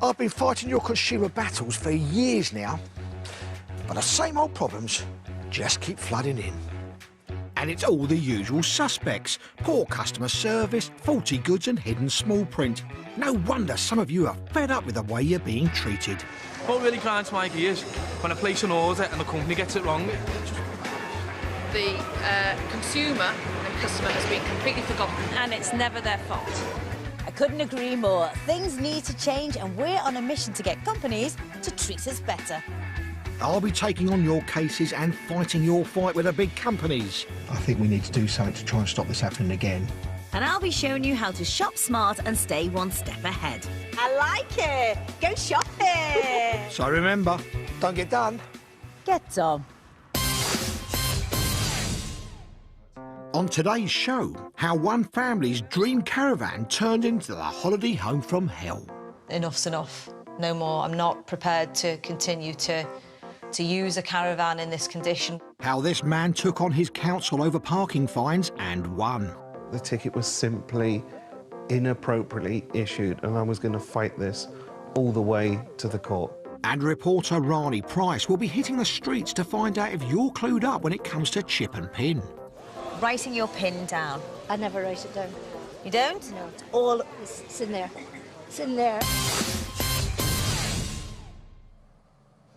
I've been fighting your consumer battles for years now, but the same old problems just keep flooding in. And it's all the usual suspects. Poor customer service, faulty goods and hidden small print. No wonder some of you are fed up with the way you're being treated. What really grinds my gears when I place an order and the company gets it wrong. The consumer and customer has been completely forgotten. And it's never their fault. I couldn't agree more. Things need to change and we're on a mission to get companies to treat us better. I'll be taking on your cases and fighting your fight with the big companies. I think we need to do something to try and stop this happening again. And I'll be showing you how to shop smart and stay one step ahead. I like it. Go shopping. So remember, don't get done. Get Tom. On today's show, how one family's dream caravan turned into the holiday home from hell. Enough's enough. No more. I'm not prepared to continue to use a caravan in this condition. How this man took on his council over parking fines and won. The ticket was simply inappropriately issued, and I was going to fight this all the way to the court. And reporter Rani Price will be hitting the streets to find out if you're clued up when it comes to chip and pin. Writing your pin down. I never write it down. You don't? No, it's all it's in there. It's in there.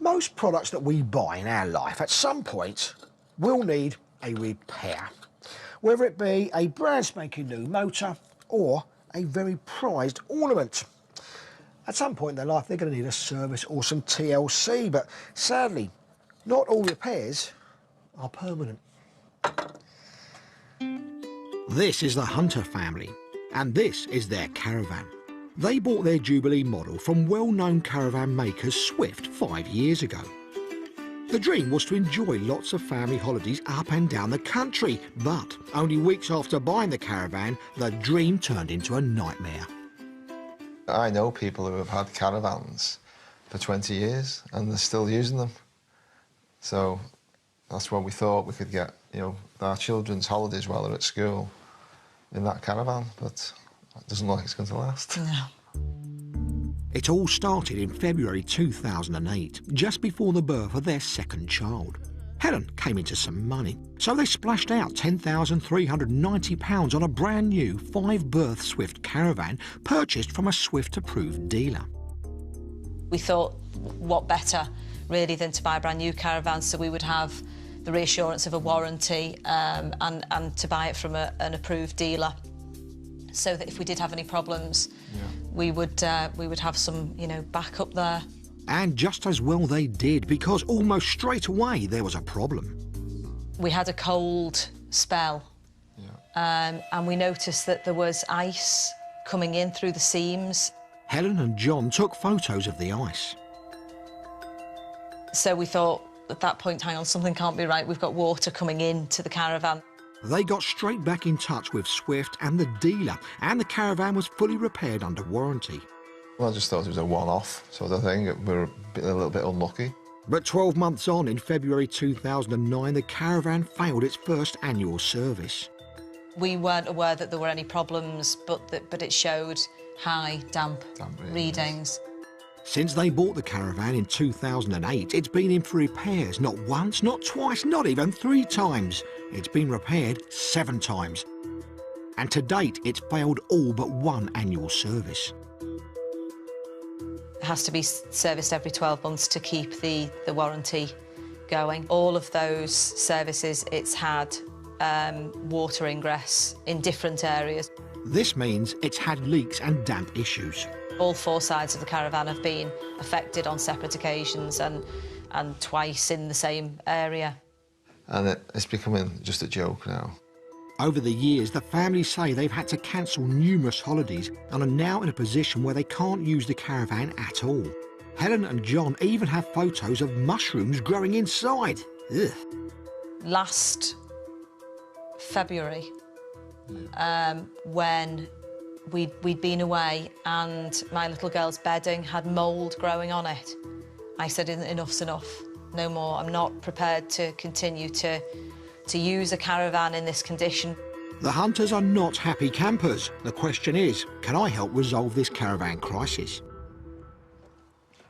Most products that we buy in our life at some point will need a repair. Whether it be a brand spanking new motor or a very prized ornament. At some point in their life, they're going to need a service or some TLC, but sadly, not all repairs are permanent. This is the Hunter family, and this is their caravan. They bought their Jubilee model from well-known caravan makers Swift 5 years ago. The dream was to enjoy lots of family holidays up and down the country, but only weeks after buying the caravan, the dream turned into a nightmare. I know people who have had caravans for 20 years and they're still using them. So that's when we thought we could get, our children's holidays while they're at school in that caravan, but it doesn't look like it's going to last. No. It all started in February 2008, just before the birth of their second child. Helen came into some money, so they splashed out £10,390 on a brand new 5-berth Swift caravan purchased from a Swift-approved dealer. We thought, what better, really, than to buy a brand new caravan, so we would have the reassurance of a warranty and to buy it from an approved dealer, so that if we did have any problems, we would have some, backup there. And just as well they did, because almost straight away there was a problem. We had a cold spell, and we noticed that there was ice coming in through the seams. Helen and John took photos of the ice. So we thought, at that point, hang on, something can't be right. We've got water coming into the caravan. They got straight back in touch with Swift and the dealer, and the caravan was fully repaired under warranty. Well, I just thought it was a one-off sort of thing. We were a little bit unlucky. But 12 months on, in February 2009, the caravan failed its first annual service. We weren't aware that there were any problems, but it showed high damp readings. Since they bought the caravan in 2008, it's been in for repairs, not once, not twice, not even 3 times. It's been repaired 7 times. And to date, it's failed all but 1 annual service. It has to be serviced every 12 months to keep the warranty going. All of those services, it's had water ingress in different areas. This means it's had leaks and damp issues. All 4 sides of the caravan have been affected on separate occasions and twice in the same area. And it's becoming just a joke now. Over the years, the family say they've had to cancel numerous holidays and are now in a position where they can't use the caravan at all. Helen and John even have photos of mushrooms growing inside. Ugh. Last February, when we'd been away and my little girl's bedding had mould growing on it, I said, enough's enough, no more. I'm not prepared to continue to use a caravan in this condition. The Hunters are not happy campers. The question is, can I help resolve this caravan crisis?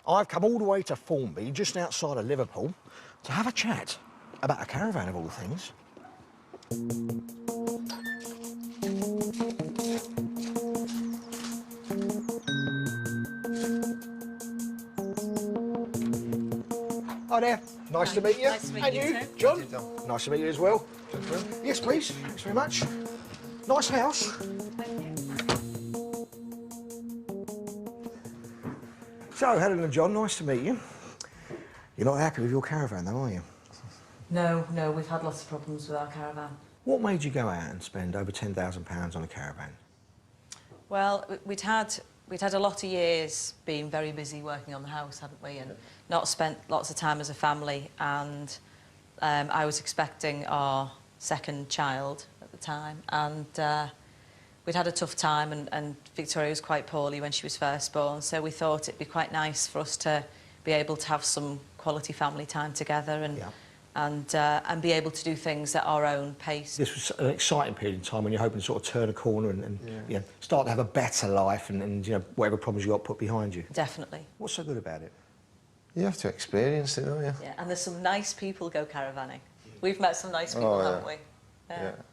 I've come all the way to Formby, just outside of Liverpool, to have a chat about a caravan of all things. Hi there, nice to meet you. Nice to meet and you you, too. John. Nice to meet you as well. Yes, please. Thanks very much. Nice house. So, Helen and John, nice to meet you. You're not happy with your caravan, though, are you? No, we've had lots of problems with our caravan. What made you go out and spend over £10,000 on a caravan? Well, we'd had a lot of years being very busy working on the house, hadn't we? And not spent lots of time as a family. And I was expecting our second child at the time. And we'd had a tough time, and Victoria was quite poorly when she was first born. So we thought it'd be quite nice for us to be able to have some quality family time together and be able to do things at our own pace. This was an exciting period of time when you're hoping to sort of turn a corner and you know, start to have a better life and you know, whatever problems you got put behind you. Definitely. What's so good about it? You have to experience it, don't you? Yeah, and there's some nice people go caravanning. We've met some nice people, haven't we?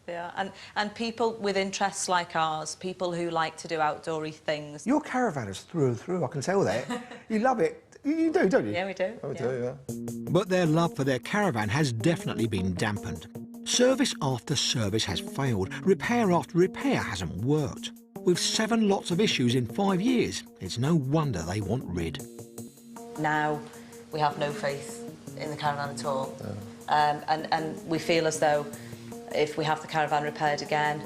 Yeah. And people with interests like ours, people who like to do outdoory things. You're caravanners through and through, I can tell that. You love it. You do, don't you? Yeah, we do. Oh, we do, yeah. But their love for their caravan has definitely been dampened. Service after service has failed. Repair after repair hasn't worked. With 7 lots of issues in 5 years, it's no wonder they want rid. Now we have no faith in the caravan at all. And we feel as though if we have the caravan repaired again,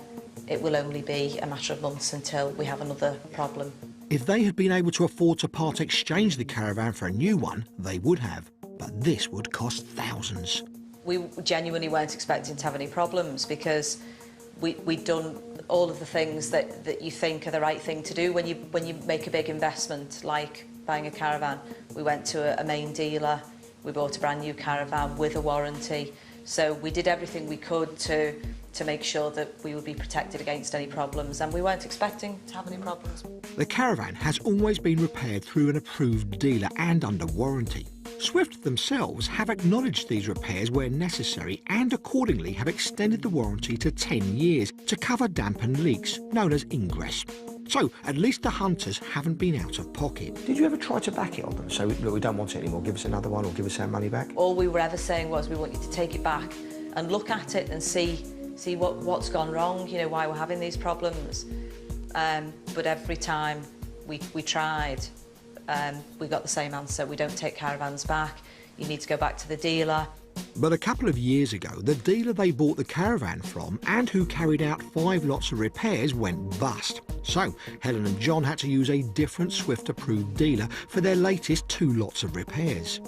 it will only be a matter of months until we have another problem. If they had been able to afford to part exchange the caravan for a new one, they would have. But this would cost thousands. We genuinely weren't expecting to have any problems because we'd done all of the things that you think are the right thing to do when you make a big investment, like buying a caravan. We went to a main dealer, we bought a brand new caravan with a warranty. So we did everything we could to make sure that we would be protected against any problems, and we weren't expecting to have any problems. The caravan has always been repaired through an approved dealer and under warranty. Swift themselves have acknowledged these repairs where necessary and accordingly have extended the warranty to 10 years to cover damp and leaks, known as ingress. So at least the hunters haven't been out of pocket. Did you ever try to back it on them? So, look, we don't want it anymore, give us another one or give us our money back? All we were ever saying was we want you to take it back and look at it and see what's gone wrong, you know, why we're having these problems. But every time we tried, we got the same answer. We don't take caravans back. You need to go back to the dealer. But a couple of years ago, the dealer they bought the caravan from and who carried out 5 lots of repairs went bust. So Helen and John had to use a different Swift-approved dealer for their latest 2 lots of repairs.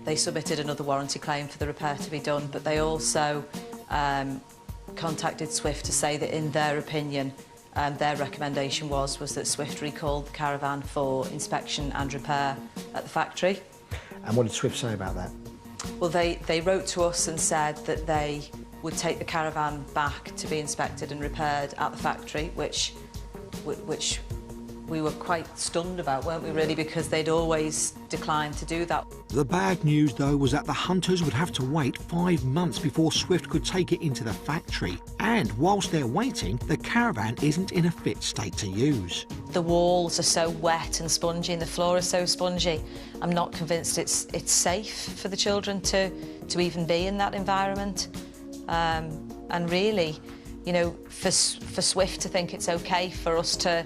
They submitted another warranty claim for the repair to be done, but they also contacted Swift to say that in their opinion, their recommendation was that Swift recalled the caravan for inspection and repair at the factory. And what did Swift say about that? Well, they wrote to us and said that they would take the caravan back to be inspected and repaired at the factory, which we were quite stunned about, weren't we, really, because they'd always declined to do that. The bad news, though, was that the hunters would have to wait 5 months before Swift could take it into the factory. And whilst they're waiting, the caravan isn't in a fit state to use. The walls are so wet and spongy and the floor is so spongy. I'm not convinced it's safe for the children to even be in that environment. And really, you know, for Swift to think it's okay for us to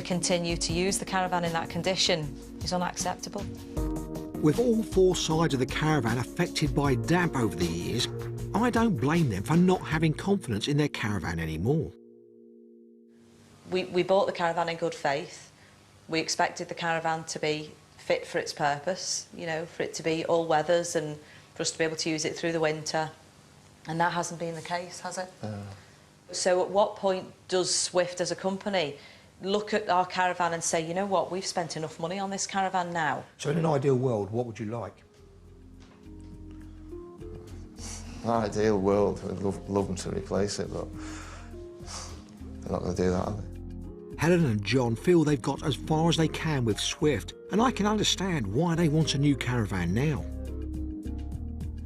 continue to use the caravan in that condition is unacceptable. With all 4 sides of the caravan affected by damp over the years, I don't blame them for not having confidence in their caravan anymore. We bought the caravan in good faith. We expected the caravan to be fit for its purpose, you know, for it to be all weathers and for us to be able to use it through the winter. And that hasn't been the case, has it? So at what point does Swift as a company look at our caravan and say, you know what, we've spent enough money on this caravan now? So in an ideal world, what would you like? An ideal world, I'd love them to replace it, but they're not going to do that, are they? Helen and John feel they've got as far as they can with Swift, and I can understand why they want a new caravan now.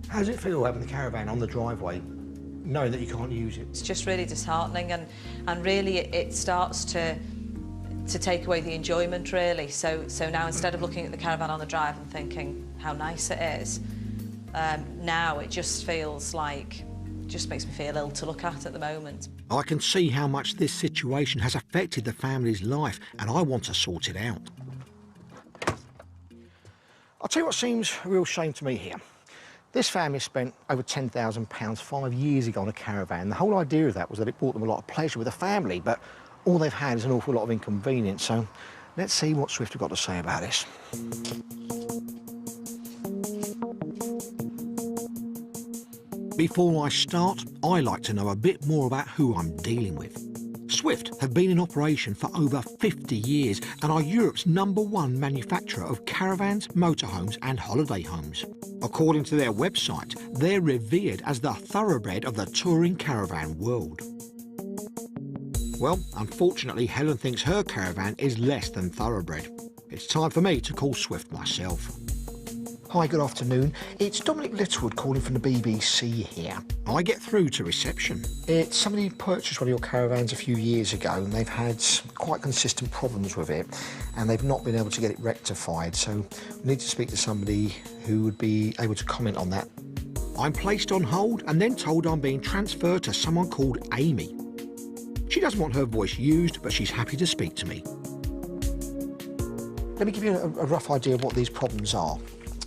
How does it feel having the caravan on the driveway, knowing that you can't use it? It's just really disheartening, and really it starts to take away the enjoyment, really. So now, instead of looking at the caravan on the drive and thinking how nice it is, now it just feels like, just makes me feel ill to look at the moment. I can see how much this situation has affected the family's life, and I want to sort it out. I'll tell you what seems a real shame to me here. This family spent over £10,000 5 years ago on a caravan. The whole idea of that was that it brought them a lot of pleasure with the family, but all they've had is an awful lot of inconvenience. So let's see what Swift have got to say about this. Before I start, I like to know a bit more about who I'm dealing with. Swift have been in operation for over 50 years and are Europe's #1 manufacturer of caravans, motorhomes and holiday homes. According to their website, they're revered as the thoroughbred of the touring caravan world. Well, unfortunately, Helen thinks her caravan is less than thoroughbred. It's time for me to call Swift myself. Hi, good afternoon. It's Dominic Littlewood calling from the BBC here. I get through to reception. It's somebody who purchased one of your caravans a few years ago and they've had quite consistent problems with it and they've not been able to get it rectified, so we need to speak to somebody who would be able to comment on that. I'm placed on hold and then told I'm being transferred to someone called Amy. She doesn't want her voice used, but she's happy to speak to me. Let me give you a rough idea of what these problems are.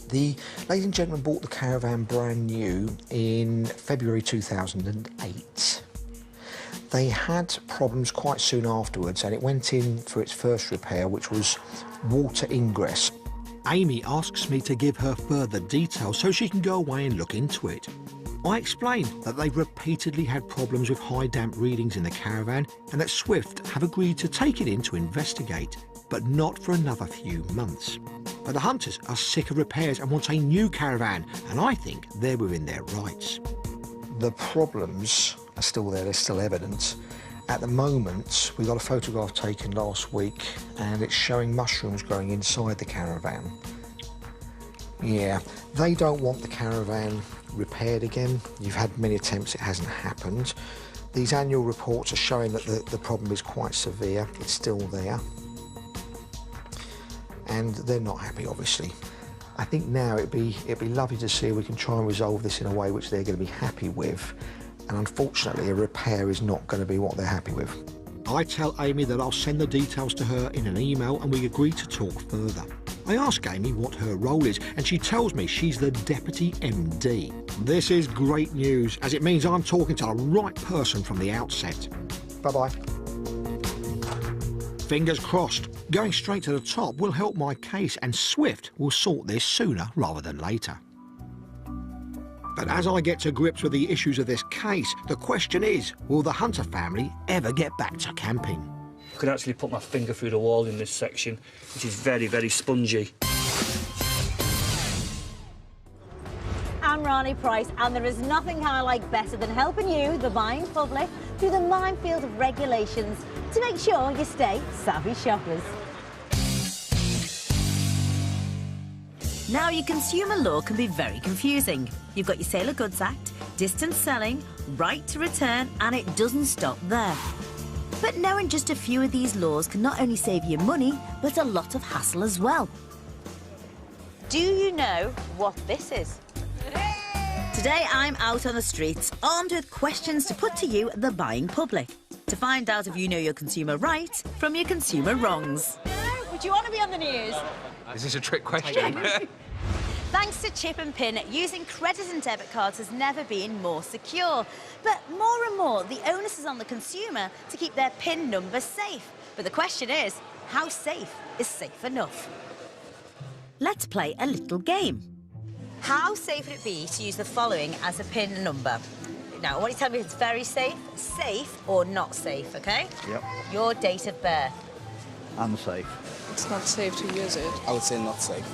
The ladies and gentlemen bought the caravan brand new in February 2008. They had problems quite soon afterwards and it went in for its first repair, which was water ingress. Amy asks me to give her further details so she can go away and look into it. I explain that they've repeatedly had problems with high damp readings in the caravan and that Swift have agreed to take it in to investigate, but not for another few months. But the hunters are sick of repairs and want a new caravan, and I think they're within their rights. The problems are still there, they're still evident. At the moment, we got a photograph taken last week and it's showing mushrooms growing inside the caravan. Yeah, they don't want the caravan repaired again. You've had many attempts, it hasn't happened. These annual reports are showing that the problem is quite severe, it's still there. And they're not happy, obviously. I think now it'd be lovely to see if we can try and resolve this in a way which they're going to be happy with. And unfortunately, a repair is not going to be what they're happy with. I tell Amy that I'll send the details to her in an email and we agree to talk further. I ask Amy what her role is and she tells me she's the Deputy MD. This is great news, as it means I'm talking to the right person from the outset. Bye-bye. Fingers crossed. Going straight to the top will help my case and Swift will sort this sooner rather than later. But as I get to grips with the issues of this case, the question is, will the Hunter family ever get back to camping? I could actually put my finger through the wall in this section, which is very, very spongy. I'm Rani Price, and there is nothing I like better than helping you, the buying public, through the minefield of regulations to make sure you stay savvy shoppers. Now, your consumer law can be very confusing. You've got your Sale of Goods Act, distance selling, right to return, and it doesn't stop there. But knowing just a few of these laws can not only save you money, but a lot of hassle as well. Do you know what this is? Today I'm out on the streets, armed with questions to put to you, the buying public, to find out if you know your consumer right from your consumer wrongs. Would you want to be on the news? Is this a trick question? Thanks to Chip and Pin, using credit and debit cards has never been more secure. But more and more, the onus is on the consumer to keep their PIN number safe. But the question is, how safe is safe enough? Let's play a little game. How safe would it be to use the following as a PIN number? Now, I want you to tell me if it's very safe, safe, or not safe, OK? Yep. Your date of birth. Unsafe. It's not safe to use it. I would say not safe.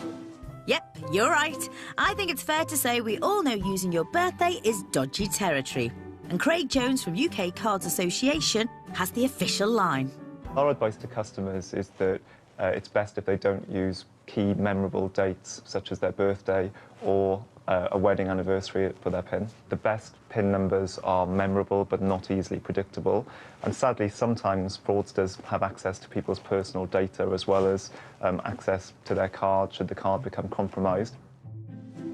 Yep, you're right. I think it's fair to say we all know using your birthday is dodgy territory. And Craig Jones from UK Cards Association has the official line. Our advice to customers is that it's best if they don't use key memorable dates, such as their birthday or a wedding anniversary for their PIN. The best PIN numbers are memorable but not easily predictable. And sadly, sometimes fraudsters have access to people's personal data as well as access to their card should the card become compromised.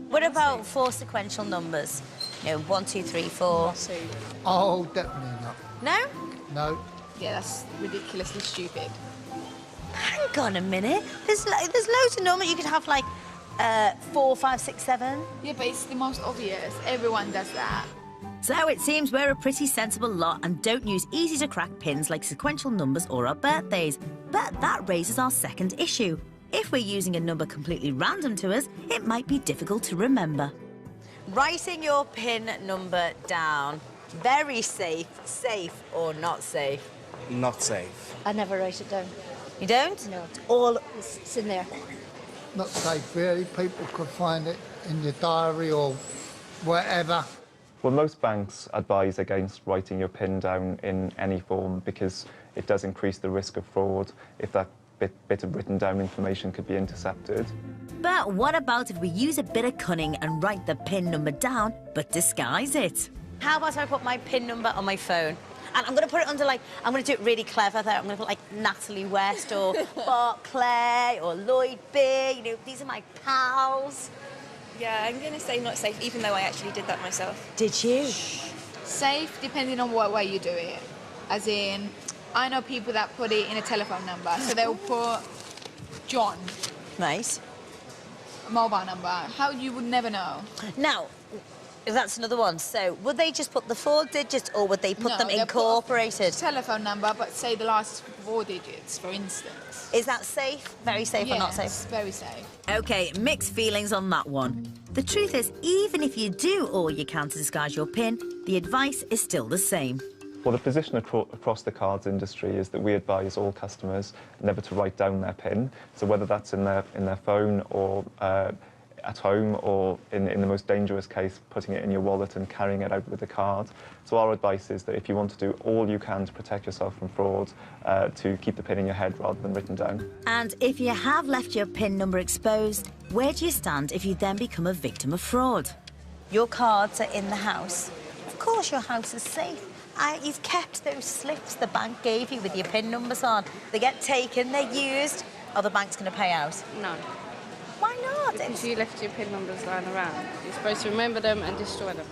What about 4 sequential numbers? You know, 1, 2, 3, 4. Oh, definitely not. No? No. Yeah, that's ridiculously stupid. Hang on a minute. There's loads of numbers. You could have like 4, 5, 6, 7. Yeah, but it's the most obvious. Everyone does that. So it seems we're a pretty sensible lot and don't use easy-to-crack pins like sequential numbers or our birthdays. But that raises our second issue. If we're using a number completely random to us, it might be difficult to remember. Writing your PIN number down. Very safe. Safe or not safe? Not safe. I never write it down. You don't? No. It's in there. Not safe, really. People could find it in your diary or wherever. Well, most banks advise against writing your PIN down in any form because it does increase the risk of fraud if that bit of written down information could be intercepted. But what about if we use a bit of cunning and write the PIN number down, but disguise it? How about I put my PIN number on my phone? And I'm going to put it under, like, I'm going to do it really clever there. I'm going to put, like, Natalie West or Barclay or Lloyd B. You know, these are my pals. Yeah, I'm going to say not safe, even though I actually did that myself. Did you? Safe, depending on what way you do it. As in, I know people that put it in a telephone number, so they'll put John. Nice. A mobile number. How you would never know. Now, that's another one. So, would they just put the 4 digits or would they put them incorporated? Telephone number, but say the last 4 digits, for instance. Is that safe? Very safe or not safe? Yes, very safe. OK, mixed feelings on that one. The truth is, even if you do all you can to disguise your PIN, the advice is still the same. Well, the position across the cards industry is that we advise all customers never to write down their PIN. So whether that's in their phone or at home or in the most dangerous case, putting it in your wallet and carrying it out with the card. So our advice is that if you want to do all you can to protect yourself from fraud, to keep the PIN in your head rather than written down. And if you have left your PIN number exposed, where do you stand if you then become a victim of fraud? Your cards are in the house. Of course your house is safe. You've kept those slips the bank gave you with your PIN numbers on. They get taken, they're used, or the bank's going to pay out. No. Why not? Because you left your PIN numbers lying around. You're supposed to remember them and destroy them.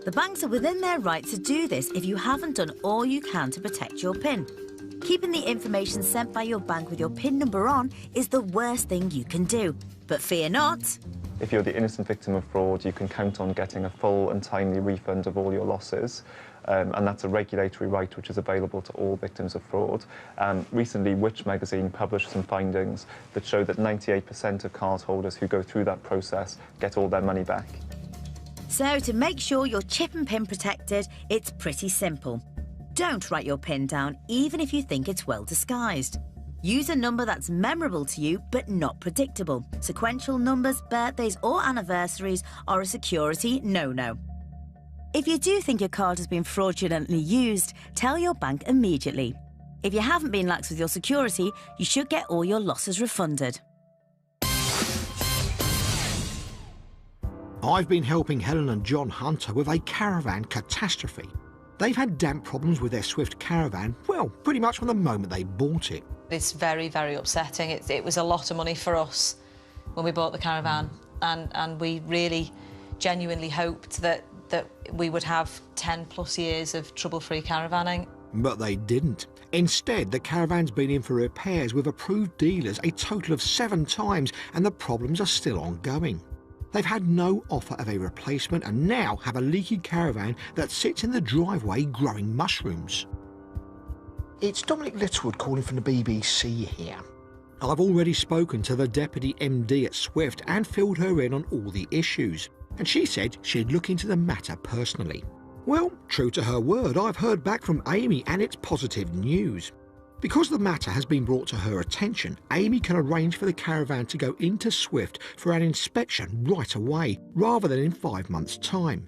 The banks are within their right to do this if you haven't done all you can to protect your PIN. Keeping the information sent by your bank with your PIN number on is the worst thing you can do. But fear not. If you're the innocent victim of fraud, you can count on getting a full and timely refund of all your losses. And that's a regulatory right which is available to all victims of fraud. Recently, Which magazine published some findings that show that 98% of cardholders who go through that process get all their money back. So to make sure your chip and PIN protected, it's pretty simple. Don't write your PIN down, even if you think it's well disguised. Use a number that's memorable to you, but not predictable. Sequential numbers, birthdays or anniversaries are a security no-no. If you do think your card has been fraudulently used, tell your bank immediately. If you haven't been lax with your security, you should get all your losses refunded. I've been helping Helen and John Hunter with a caravan catastrophe. They've had damp problems with their Swift caravan, well, pretty much from the moment they bought it. It's very, very upsetting. It was a lot of money for us when we bought the caravan, and we really genuinely hoped that we would have 10+ years of trouble-free caravanning. But they didn't. Instead, the caravan's been in for repairs with approved dealers a total of 7 times, and the problems are still ongoing. They've had no offer of a replacement and now have a leaky caravan that sits in the driveway growing mushrooms. It's Dominic Littlewood calling from the BBC here. I've already spoken to the Deputy MD at Swift and filled her in on all the issues, and she said she'd look into the matter personally. Well, true to her word, I've heard back from Amy and it's positive news. Because the matter has been brought to her attention, Amy can arrange for the caravan to go into Swift for an inspection right away, rather than in 5 months' time.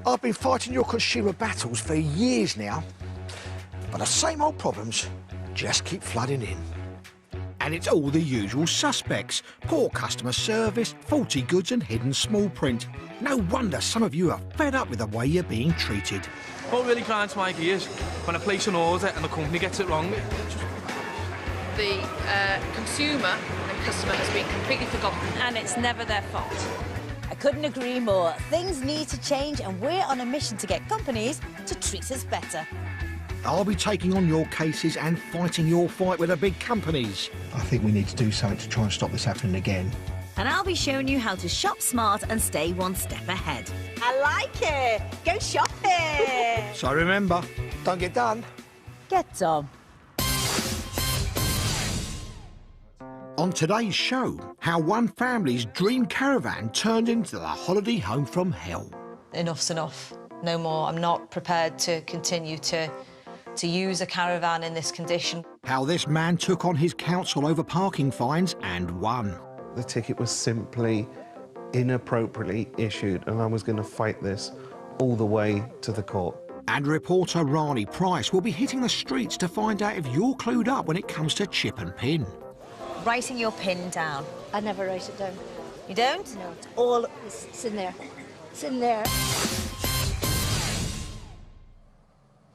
I've been fighting your consumer battles for years now, but the same old problems just keep flooding in. And it's all the usual suspects. Poor customer service, faulty goods and hidden small print. No wonder some of you are fed up with the way you're being treated. What really grinds my gears when I place an order and the company gets it wrong. The consumer and customer has been completely forgotten. And it's never their fault. I couldn't agree more. Things need to change and we're on a mission to get companies to treat us better. I'll be taking on your cases and fighting your fight with the big companies. I think we need to do something to try and stop this happening again. And I'll be showing you how to shop smart and stay one step ahead. I like it. Go shopping. So remember, don't get done. Get Tom. On today's show, how one family's dream caravan turned into the holiday home from hell. Enough's enough. No more. I'm not prepared to continue to use a caravan in this condition. How this man took on his council over parking fines and won. The ticket was simply inappropriately issued, and I was going to fight this all the way to the court. And reporter Rani Price will be hitting the streets to find out if you're clued up when it comes to chip and pin. Writing your pin down. I never write it down. You don't? No, it's all it's in there. It's in there.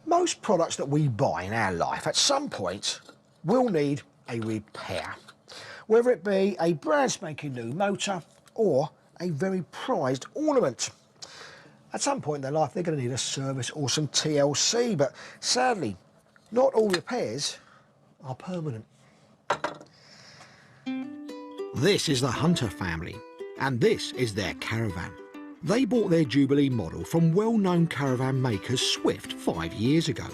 Most products that we buy in our life at some point will need a repair. Whether it be a brand spanking new motor or a very prized ornament. At some point in their life, they're going to need a service or some TLC, but sadly, not all repairs are permanent. This is the Hunter family, and this is their caravan. They bought their Jubilee model from well-known caravan makers Swift 5 years ago.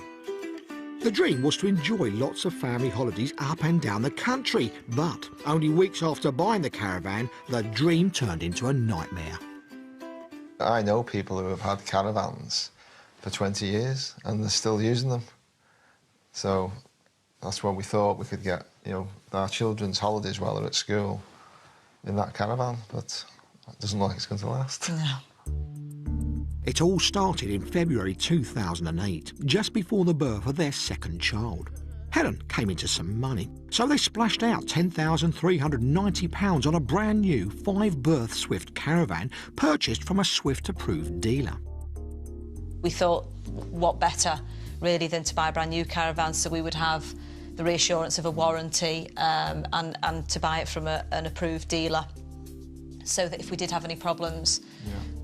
The dream was to enjoy lots of family holidays up and down the country, but only weeks after buying the caravan, the dream turned into a nightmare. I know people who have had caravans for 20 years and they're still using them. So that's when we thought we could get, our children's holidays while they're at school in that caravan, but it doesn't look like it's going to last. No. It all started in February 2008, just before the birth of their second child. Helen came into some money, so they splashed out £10,390 on a brand new 5-berth Swift caravan purchased from a Swift-approved dealer. We thought, what better, really, than to buy a brand new caravan so we would have the reassurance of a warranty and to buy it from an approved dealer, so that if we did have any problems,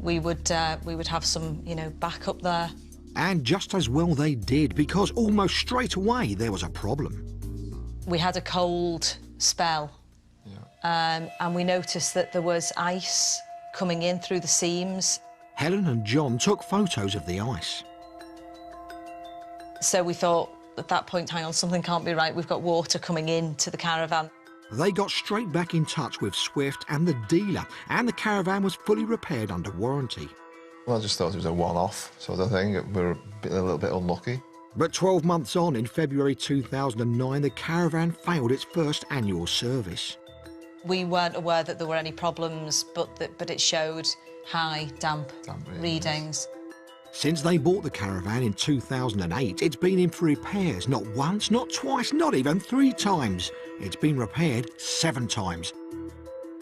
we would have some, backup there. And just as well they did, because almost straight away there was a problem. We had a cold spell, and we noticed that there was ice coming in through the seams. Helen and John took photos of the ice. So we thought, at that point, hang on, something can't be right. We've got water coming into the caravan. They got straight back in touch with Swift and the dealer, and the caravan was fully repaired under warranty. Well, I just thought it was a one-off sort of thing. We were a little bit unlucky. But 12 months on, in February 2009, the caravan failed its first annual service. We weren't aware that there were any problems, but it showed high damp readings. Since they bought the caravan in 2008, it's been in for repairs not once, not twice, not even 3 times. It's been repaired 7 times.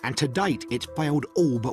And to date, it's failed all but